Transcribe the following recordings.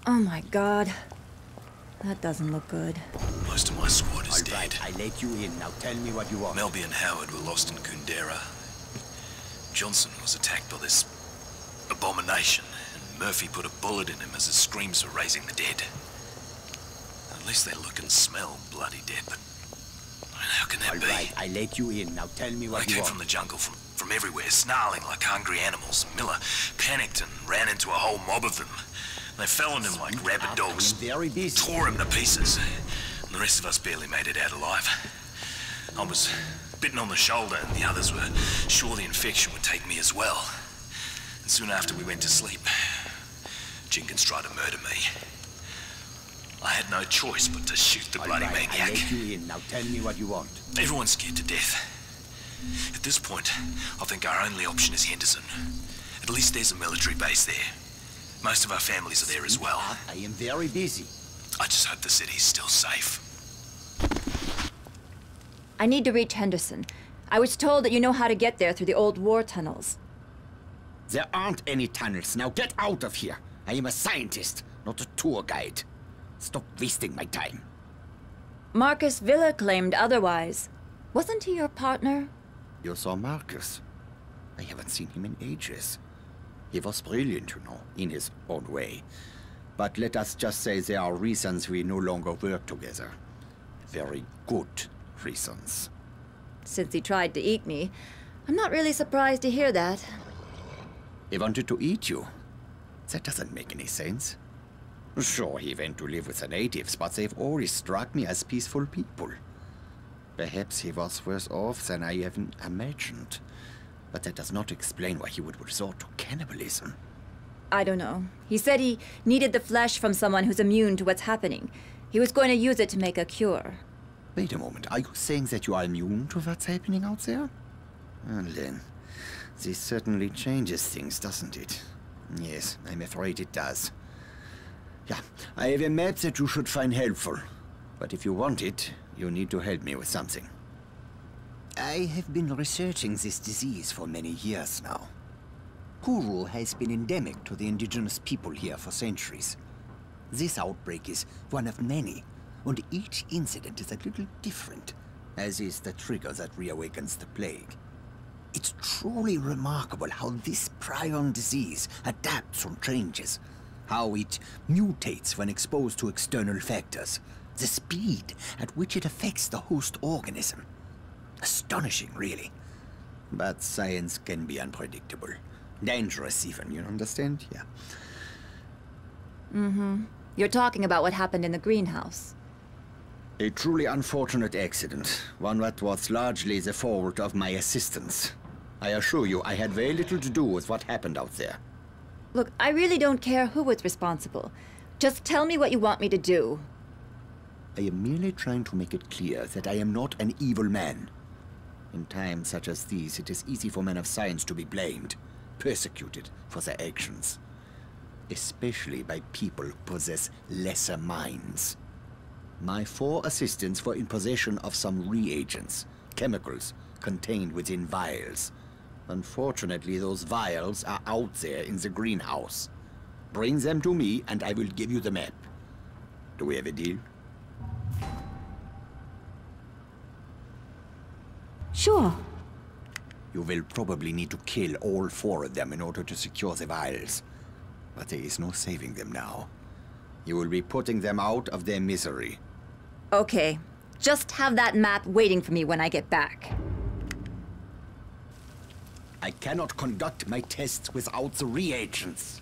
Oh my god. That doesn't look good. Most of my squad is dead. Right, I let you in. Now tell me what you want. Melby and Howard were lost in Kundera. Johnson was attacked by this abomination, and Murphy put a bullet in him as his screams were raising the dead. At least they look and smell bloody dead, but I mean, how can that be? Right, I let you in. Now tell me what you They came want. from the jungle, from everywhere, snarling like hungry animals. Miller panicked and ran into a whole mob of them. They fell on him like rabid dogs, Very busy. tore him to pieces, and the rest of us barely made it out alive. I was bitten on the shoulder, and the others were sure the infection would take me as well. And soon after we went to sleep, Jenkins tried to murder me. I had no choice but to shoot the bloody I maniac. let you in. Now tell me what you want. Everyone's scared to death. At this point, I think our only option is Henderson. At least there's a military base there. Most of our families are there as well. I am very busy. I just hope the city's still safe. I need to reach Henderson. I was told that you know how to get there through the old war tunnels. There aren't any tunnels. Now get out of here. I am a scientist, not a tour guide. Stop wasting my time. Marcus Villa claimed otherwise. Wasn't he your partner? You saw Marcus. I haven't seen him in ages. He was brilliant, you know, in his own way. But let us just say there are reasons we no longer work together. Very good reasons. Since he tried to eat me, I'm not really surprised to hear that. He wanted to eat you. That doesn't make any sense. Sure, he went to live with the natives, but they've always struck me as peaceful people. Perhaps he was worse off than I even imagined. But that does not explain why he would resort to cannibalism. I don't know. He said he needed the flesh from someone who's immune to what's happening. He was going to use it to make a cure. Wait a moment, are you saying that you are immune to what's happening out there? Well then, this certainly changes things, doesn't it? Yes, I'm afraid it does. Yeah, I have a map that you should find helpful. But if you want it, you need to help me with something. I have been researching this disease for many years now. Kuru has been endemic to the indigenous people here for centuries. This outbreak is one of many, and each incident is a little different, as is the trigger that reawakens the plague. It's truly remarkable how this prion disease adapts and changes, how it mutates when exposed to external factors, the speed at which it affects the host organism. Astonishing, really. But science can be unpredictable. Dangerous even, you understand? Yeah. Mm-hmm. You're talking about what happened in the greenhouse. A truly unfortunate accident. One that was largely the fault of my assistants. I assure you, I had very little to do with what happened out there. Look, I really don't care who was responsible. Just tell me what you want me to do. I am merely trying to make it clear that I am not an evil man. In times such as these, it is easy for men of science to be blamed, persecuted for their actions. Especially by people who possess lesser minds. My 4 assistants were in possession of some reagents, chemicals, contained within vials. Unfortunately, those vials are out there in the greenhouse. Bring them to me, and I will give you the map. Do we have a deal? Sure. You will probably need to kill all 4 of them in order to secure the vials. But there is no saving them now. You will be putting them out of their misery. Okay. Just have that map waiting for me when I get back. I cannot conduct my tests without the reagents.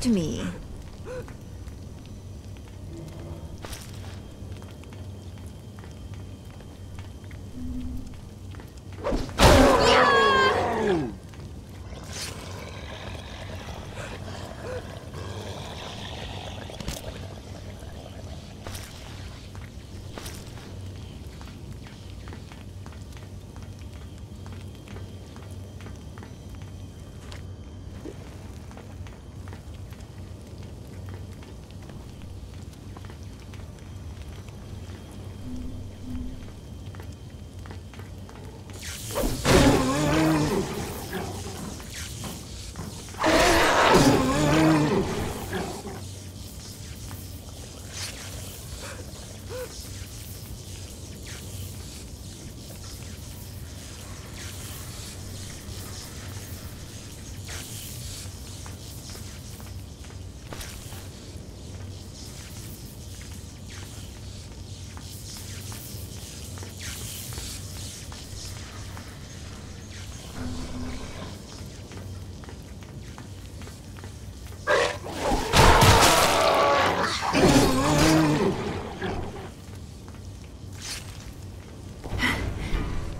to me.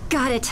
Got it.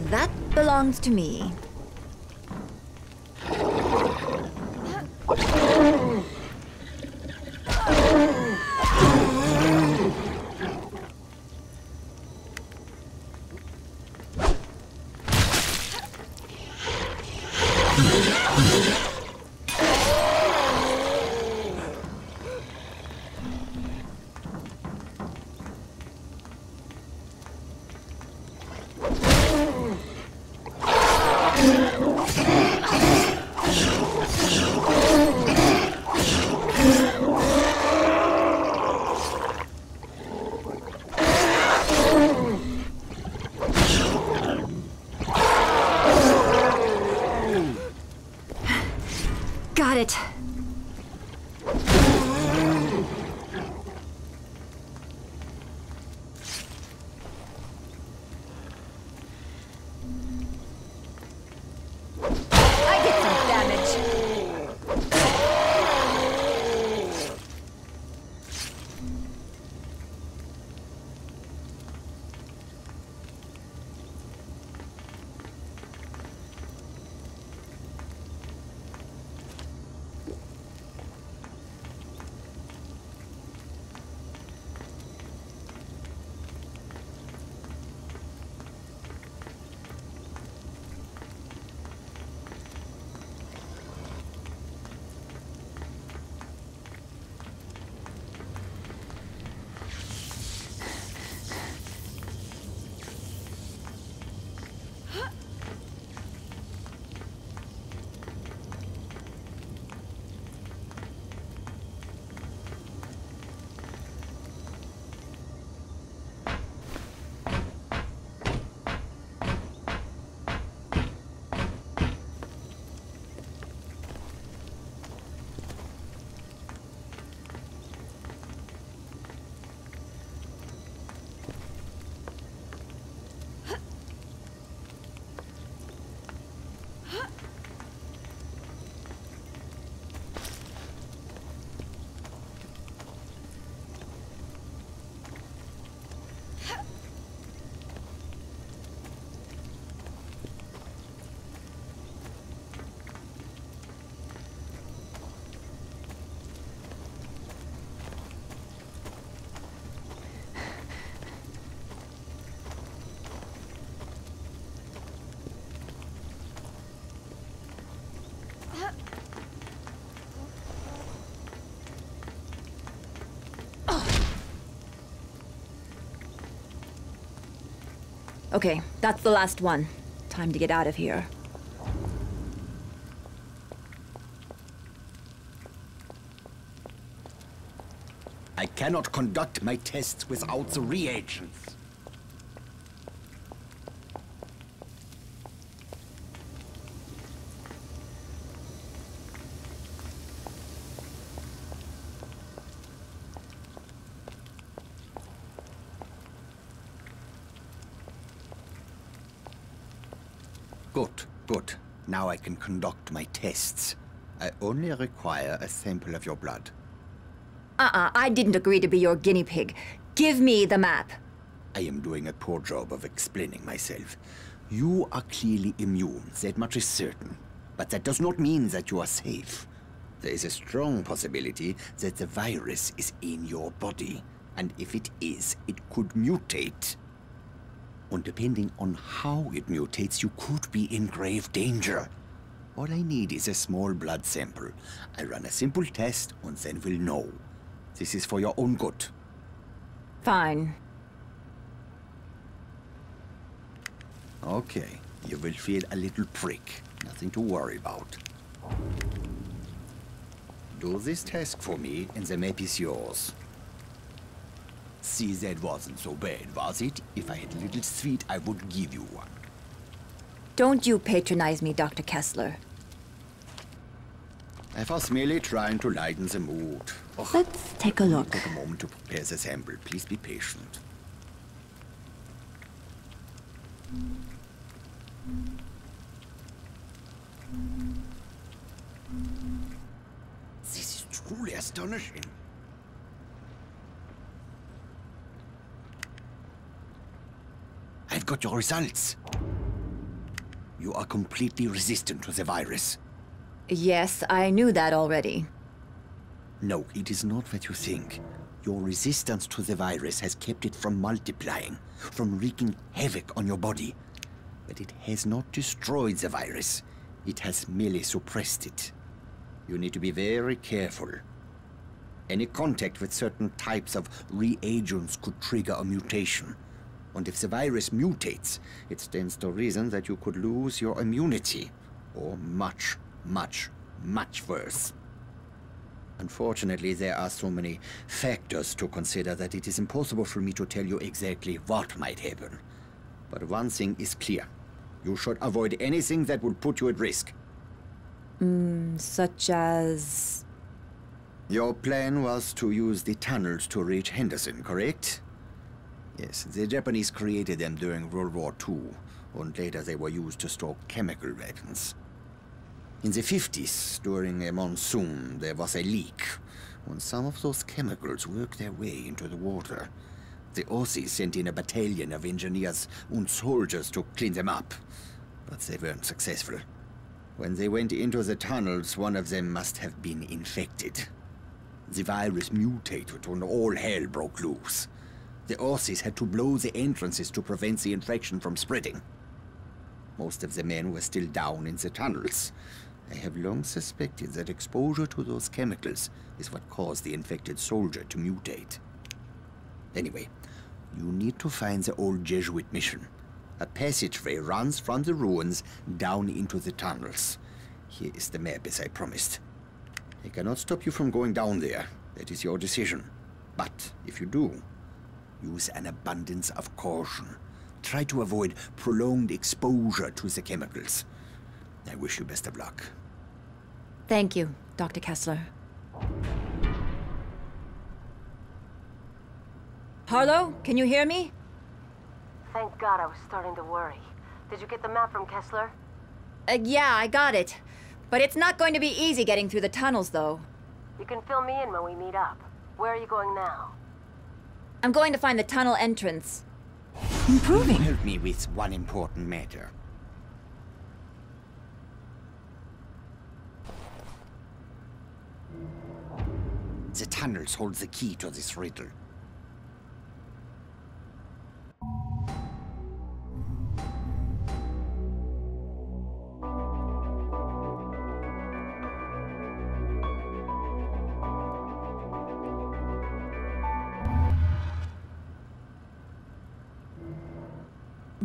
That belongs to me. Got it. I did some damage. Okay, that's the last one. Time to get out of here. I cannot conduct my tests without the reagents. Good. Now I can conduct my tests. I only require a sample of your blood. I didn't agree to be your guinea pig. Give me the map. I am doing a poor job of explaining myself. You are clearly immune, that much is certain. But that does not mean that you are safe. There is a strong possibility that the virus is in your body. And if it is, it could mutate. And depending on how it mutates, you could be in grave danger. All I need is a small blood sample. I run a simple test and then we'll know. This is for your own good. Fine. Okay, you will feel a little prick. Nothing to worry about. Do this task for me and the map is yours. See, that wasn't so bad, was it? If I had a little sweet, I would give you one. Don't you patronize me, Dr. Kessler. I was merely trying to lighten the mood. Oh, Let's take a look. take a moment to prepare the sample. Please be patient. This is truly astonishing. I've got your results. You are completely resistant to the virus. Yes, I knew that already. No, it is not what you think. Your resistance to the virus has kept it from multiplying, from wreaking havoc on your body. But it has not destroyed the virus. It has merely suppressed it. You need to be very careful. Any contact with certain types of reagents could trigger a mutation. And if the virus mutates, it stands to reason that you could lose your immunity. Or much, much, much worse. Unfortunately, there are so many factors to consider that it is impossible for me to tell you exactly what might happen. But one thing is clear. You should avoid anything that would put you at risk. Such as... Your plan was to use the tunnels to reach Henderson, correct? Yes, the Japanese created them during World War II, and later they were used to store chemical weapons. In the 50s, during a monsoon, there was a leak, and some of those chemicals worked their way into the water. The Aussies sent in a battalion of engineers and soldiers to clean them up, but they weren't successful. When they went into the tunnels, one of them must have been infected. The virus mutated and all hell broke loose. The Aussies had to blow the entrances to prevent the infection from spreading. Most of the men were still down in the tunnels. I have long suspected that exposure to those chemicals is what caused the infected soldier to mutate. Anyway, you need to find the old Jesuit mission. A passageway runs from the ruins down into the tunnels. Here is the map, as I promised. I cannot stop you from going down there. That is your decision. But if you do, use an abundance of caution. Try to avoid prolonged exposure to the chemicals. I wish you best of luck. Thank you, Dr. Kessler. Harlow, can you hear me? Thank God, I was starting to worry. Did you get the map from Kessler? Yeah, I got it. But it's not going to be easy getting through the tunnels, though. You can fill me in when we meet up. Where are you going now? I'm going to find the tunnel entrance. Improving. Help me with one important matter. The tunnels hold the key to this riddle.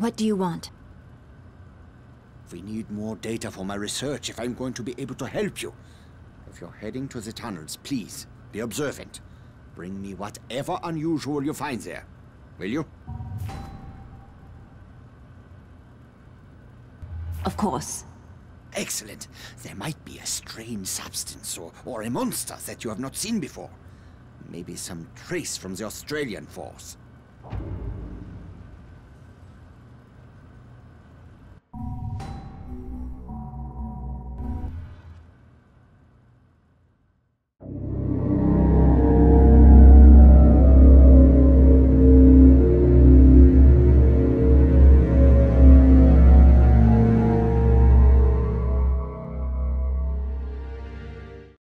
What do you want? We need more data for my research if I'm going to be able to help you. If you're heading to the tunnels, please, be observant. Bring me whatever unusual you find there. Will you? Of course. Excellent. There might be a strange substance or a monster that you have not seen before. Maybe some trace from the Australian force.